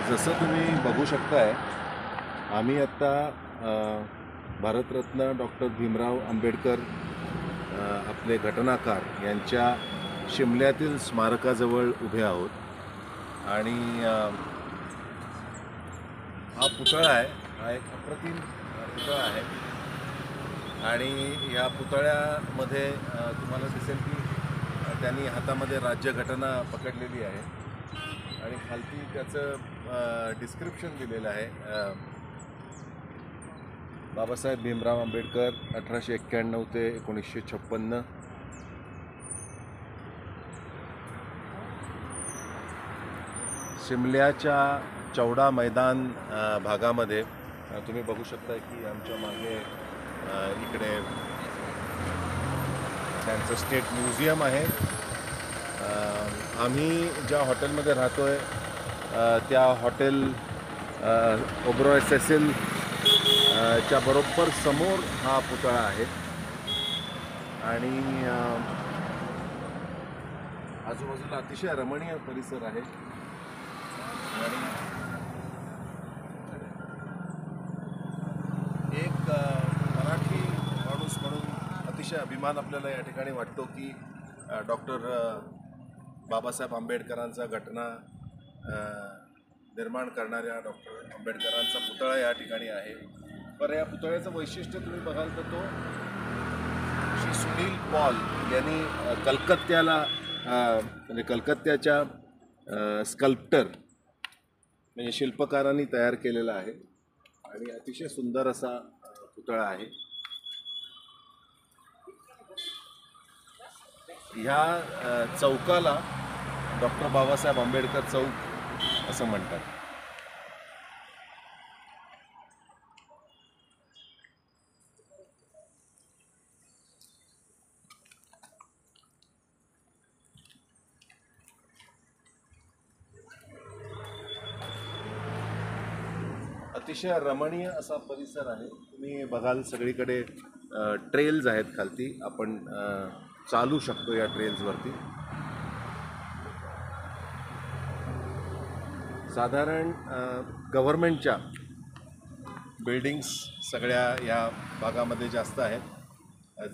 जसं तुम्ही बघू शकताय, आम्ही आत्ता भारतरत्न डॉक्टर भीमराव आंबेडकर आपले घटनाकार यांच्या शिमल्यातील स्मारकाजवळ उभे आहोत आणि हा पुतळा आहे, हा एक अप्रतिम पुतळा आहे आणि या पुतळ्यामध्ये तुम्हाला दिसेल की त्यांनी हातामध्ये राज्यघटना पकडलेली आहे आणि खालती त्याचं डिस्क्रिप्शन दिलेलं आहे. बाबासाहेब भीमराव आंबेडकर 1891 ते 1956. शिमल्याच्या चौडा मैदान भागामध्ये तुम्ही बघू शकता की आमच्या मागे इकडे त्यांचं स्टेट म्युझियम आहे. आम्ही ज्या हॉटेलमध्ये राहतोय त्या हॉटेल ओबरॉय सेसिल च्या बरोबर समोर हा पुतळा आहे आणि आजूबाजूला अतिशय रमणीय परिसर आहे आणि एक मराठी माणूस म्हणून अतिशय अभिमान आपल्याला या ठिकाणी वाटतो की डॉक्टर बाबासाहेब आंबेडकरांचा घटना निर्माण करणाऱ्या डॉक्टर आंबेडकरांचा पुतळा या ठिकाणी आहे. पण या पुतळ्याचं वैशिष्ट्य तुम्ही बघाल तर तो श्री सुनील पॉल यांनी कलकत्त्याला म्हणजे कलकत्त्याच्या स्कल्प्टर म्हणजे शिल्पकारांनी तयार केलेला आहे आणि अतिशय सुंदर असा पुतळा आहे. ह्या चौकाला डॉक्टर बाबासाहेब आंबेडकर चौक असं म्हणतात. अतिशय रमणीय असा परिसर आहे. तुम्ही बघाल सगळीकडे ट्रेल्स आहेत, खालती आपण चालू शकतो या ट्रेल्सवरती. साधारण गव्हर्नमेंटच्या बिल्डिंग्स सगळ्या या भागामध्ये जास्त आहेत.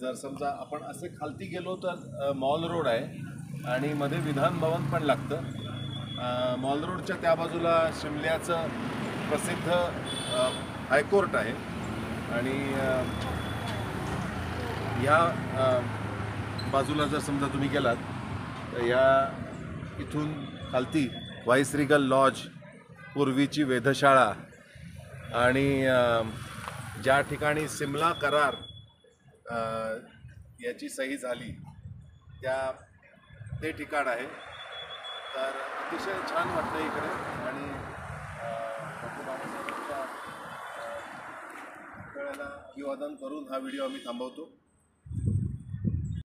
जर समजा आपण असे खालती गेलो तर मॉल रोड आहे आणि मध्ये विधान भवन पण लागतं. मॉल रोडच्या त्या बाजूला शिमल्याचं प्रसिद्ध हायकोर्ट आहे आणि या बाजूला जर समजा तुम्ही गेलात तर या इथून खालती व्हाईसरीगल लॉज, पूर्वीची वेधशाळा आणि ज्या ठिकाणी सिमला करार याची सही झाली ते ठिकाण आहे. तर अतिशय छान वाटतं इकडे आणि डॉक्टर बाबासाहेबांच्या पुतळ्याला अभिवादन करून हा व्हिडिओ आम्ही थांबवतो.